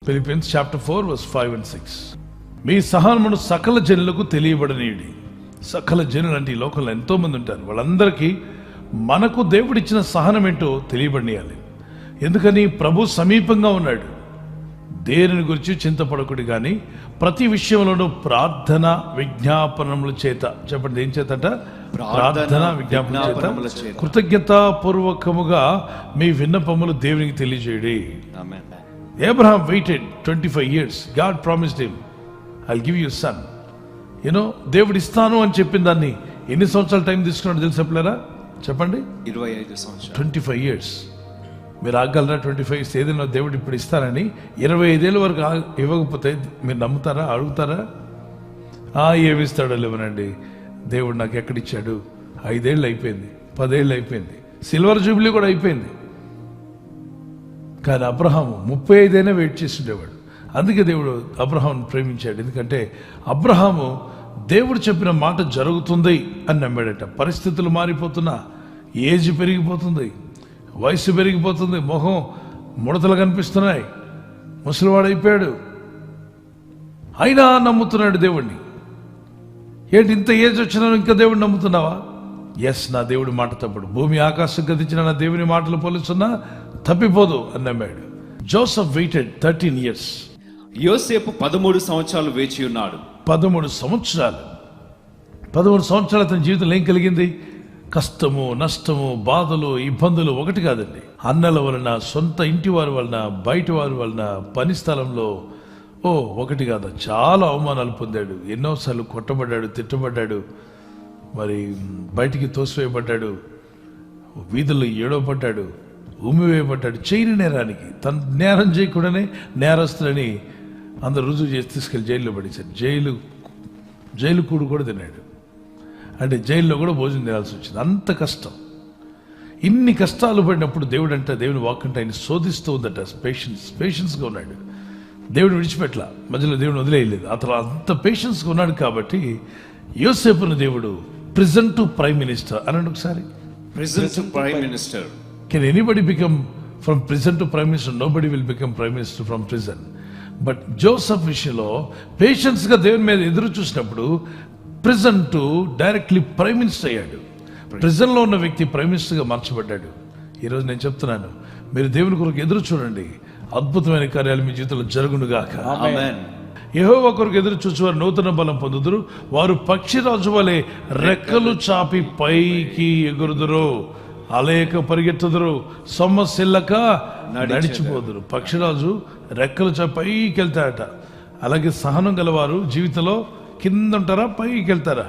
Philippians chapter 4 verse 5 and 6. మీ సహనమును సకల జనులకు తెలియబడనీయుడి. సకల జనులు అంటే ఈ లోకంలో ఎంతో మంది ఉంటారు. వాళ్ళందరికీ మనకు దేవుడిచ్చిన సహనం ఏంటో తెలియబడనీయాలి. ఎందుకని? ప్రభు సమీపంగా ఉన్నాడు. దేనిని గురించి చింతపడకుడి కానీ ప్రతి విషయంలోనూ ప్రార్థన విజ్ఞాపనముల చేత, చెప్పండి ఏం చేతట? ప్రార్థన విజ్ఞాపనముల చేత కృతజ్ఞతాపూర్వకముగా మీ విన్నపములు దేవునికి తెలియజేయడి. Abraham waited 25 years. God promised him, I'll give you a son. దేవుడు ఇస్తాను అని చెప్పిన దాన్ని ఎన్ని సంవత్సరాల టైం తీసుకున్నాడు తెలుసు చెప్పలేరా? చెప్పండి. 25 సంవత్సరాలు. 25 years. మీరు ఆగలరా? 25 years ఏదైనా దేవుడు ఇప్పుడు ఇస్తానని 25 ఏళ్ళ వరకు ఇవ్వకపోతే మీరు నమ్ముతారా? అడుగుతారా? ఏమిస్తాడో లేవనండి. దేవుడు నాకు ఎక్కడిచ్చాడు? 5 ఏళ్ళు అయిపోయింది, 10 ఏళ్ళు అయిపోయింది, సిల్వర్ జూబ్లీ కూడా అయిపోయింది. కానీ అబ్రహాము 35 అయినా వెయిట్ చేసి ఉండేవాడు. అందుకే దేవుడు అబ్రహామును ప్రేమించాడు. ఎందుకంటే అబ్రహాము దేవుడు చెప్పిన మాట జరుగుతుంది అని నమ్మాడట. పరిస్థితులు మారిపోతున్నా, ఏజ్ పెరిగిపోతుంది, వయసు పెరిగిపోతుంది, మొహం ముడతలు కనిపిస్తున్నాయి, ముసలివాడైపోయాడు, అయినా నమ్ముతున్నాడు దేవుణ్ణి. ఏంటి ఇంత ఏజ్ వచ్చినా ఇంకా దేవుడిని నమ్ముతున్నావా? ఎస్, నా దేవుడి మాట తప్పుడు. భూమి ఆకాశం గతించిన నా దేవుని మాటలు పోలుస్తున్నా తప్పిపోదు అని నమ్మాడు. Joseph waited 13 years. యోసేపు 13 సంవత్సరాలు వేచి ఉన్నాడు. 13 సంవత్సరాలు అతని జీవితంలో ఏం కలిగింది? కష్టము, నష్టము, బాధలు, ఇబ్బందులు ఒకటి కాదండి. అన్నల వలన, సొంత ఇంటి వారి వలన, బయట వారి వలన, పని స్థలంలో ఒకటి కాదు, చాలా అవమానాలు పొందాడు. ఎన్నోసార్లు కొట్టబడ్డాడు, తిట్టబడ్డాడు, మరి బయటికి తోసివేయబడ్డాడు, వీధుల్లో ఏడవబడ్డాడు, ఉమ్మివేయబడ్డాడు. చేయని నేరానికి, తన నేరం చేయకుండానే నేరస్తులని అందరు రుజువు చేసి తీసుకెళ్ళి జైల్లో పడేశారు. జైలు కూడు కూడా తిన్నాడు. అంటే జైల్లో కూడా భోజనం తినాల్సి వచ్చింది. అంత కష్టం. ఇన్ని కష్టాలు పడినప్పుడు దేవుని వాక్ అంటే ఆయన శోధిస్తూ ఉందట. పేషెన్స్గా ఉన్నాడు. దేవుడు విడిచిపెట్ల, మధ్యలో దేవుని వదిలేయలేదు. అతను అంత పేషెన్స్గా ఉన్నాడు కాబట్టి యోసేపును దేవుడు ప్రిజన్ టు ప్రైమ్ మినిస్టర్ అన్నాడు. ఒకసారి prison to prime minister. Can anybody become from prison to prime minister? Nobody will become prime minister from prison. But Joseph విషయంలో పేషెన్స్గా దేవుని మీద ఎదురు చూసినప్పుడు prison to directly prime minister అయ్యాడు. ప్రిజన్లో ఉన్న వ్యక్తి ప్రైమ్ మినిస్టర్గా మార్చబడ్డాడు. ఈరోజు నేను చెప్తున్నాను, మీరు దేవుని కొరకు ఎదురు చూడండి, అద్భుతమైన కార్యాలు మీ జీవితంలో జరుగునుగాక. యెహోవా కొరకు ఎదురు చూసేవారు నూతన బలం పొందుదురు, వారు పక్షిరాజు వలె రెక్కలు చాపి పైకి ఎగురుదురు, అలేక పరిగెత్తుదురు, సొమ్మసిల్లక నడిచిపోదురు. పక్షిరాజు రెక్కలు చాపి పైకి వెళ్తాడట. అలాగే సహనం గలవారు జీవితంలో కింద ఉంటారా, పైకి వెళ్తారా?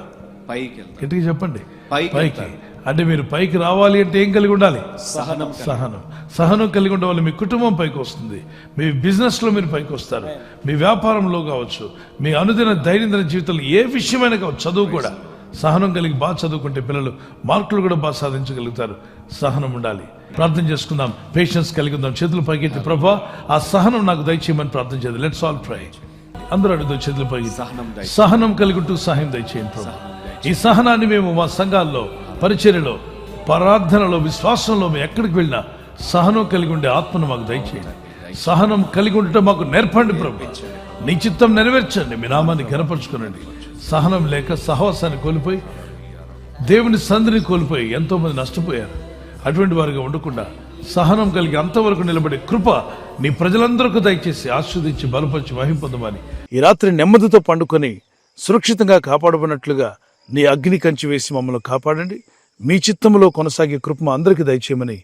గట్టిగా చెప్పండి. పైకి. అంటే మీరు పైకి రావాలి అంటే ఏం కలిగి ఉండాలి? సహనం కలిగి ఉండాలి. మీ కుటుంబం పైకి వస్తుంది, మీ బిజినెస్లో మీరు పైకి వస్తారు, మీ వ్యాపారంలో కావచ్చు, మీ అనుదిన దైనందిన జీవితంలో ఏ విషయమైనా కావచ్చు, చదువు కూడా సహనం కలిగి బాగా చదువుకుంటే పిల్లలు మార్కులు కూడా బాగా సాధించగలుగుతారు. సహనం ఉండాలి. ప్రార్థన చేసుకుందాం, పేషెన్స్ కలిగి ఉందాం. చేతులు పైకెత్తి, ప్రభా ఆ సహనం నాకు దయచేయమని ప్రార్థన చేద్దాం. లెట్స్ ఆల్ ప్రే. అందరూ అడుగుతాం, చేతులు పైకి. సహనం కలిగి ఉంటూ సహాయం దయచేయండి ప్రభా. ఈ సహనాన్ని మేము మా సంఘాల్లో, పరిచర్యలో, ప్రార్థనలో, విశ్వాసంలో మేము ఎక్కడికి వెళ్ళినా సహనం కలిగి ఉండే ఆత్మను మాకు దయచేయండి. సహనం కలిగి ఉండటం మాకు నేర్పండి ప్రభు. నీ చిత్తం నెరవేర్చండి, మీ నామాన్ని ఘనపరచుకునండి. సహనం లేక సహవాసాన్ని కోల్పోయి, దేవుని సంధిని కోల్పోయి ఎంతో మంది నష్టపోయారు. అటువంటి వారిగా ఉండకుండా సహనం కలిగి అంతవరకు నిలబడే కృప నీ ప్రజలందరికీ దయచేసి ఆస్వాదించి బలపరిచి మహింపొందమని, ఈ రాత్రి నెమ్మదితో పండుకొని సురక్షితంగా కాపాడబడినట్లుగా నీ అగ్ని కంచి వేసి మమ్మల్ని కాపాడండి. మీ చిత్తములో కొనసాగే కృప అందరికీ దయచేయమని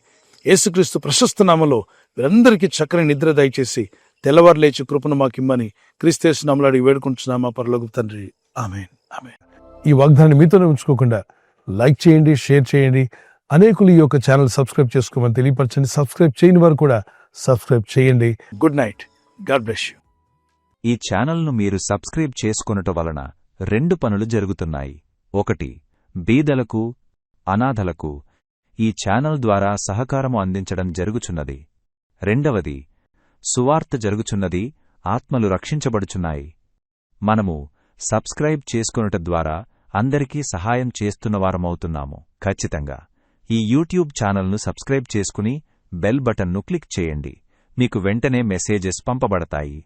యేసుక్రీస్తు ప్రశస్త నామములో వీరందరికీ చక్కని నిద్ర దయచేసి తెల్లవారు లేచి కృపను మాకిమ్మని క్రీస్తు నామములో అడిగి వేడుకుంటున్నామా పరలోకపు తండ్రి. ఆమేన్. ఆమేన్. ఈ వాగ్దానాన్ని మీతోనే ఉంచుకోకుండా లైక్ చేయండి, షేర్ చేయండి. అనేకులు ఈ యొక్క ఛానల్ సబ్స్క్రైబ్ చేసుకోమని తెలియపరచండి. సబ్స్క్రైబ్ చేయని వారు కూడా సబ్స్క్రైబ్ చేయండి. Good night. God bless you. ఈ ఛానల్ను మీరు సబ్స్క్రైబ్ చేసుకొనుట వలన 2 పనులు జరుగుతున్నాయి. 1, బీదలకు, అనాథలకు ఈ ఛానల్ ద్వారా సహకారము అందించడం జరుగుచున్నది. 2, సువార్త జరుగుచున్నది, ఆత్మలు రక్షించబడుచున్నాయి. మనము సబ్స్క్రైబ్ చేసుకొనుట ద్వారా అందరికీ సహాయం చేస్తున్నవారమవుతున్నాము. ఖచ్చితంగా ఈ యూట్యూబ్ ఛానల్ను సబ్స్క్రైబ్ చేసుకుని బెల్ బటన్ను క్లిక్ చేయండి. మీకు వెంటనే మెసేజెస్ పంపబడతాయి.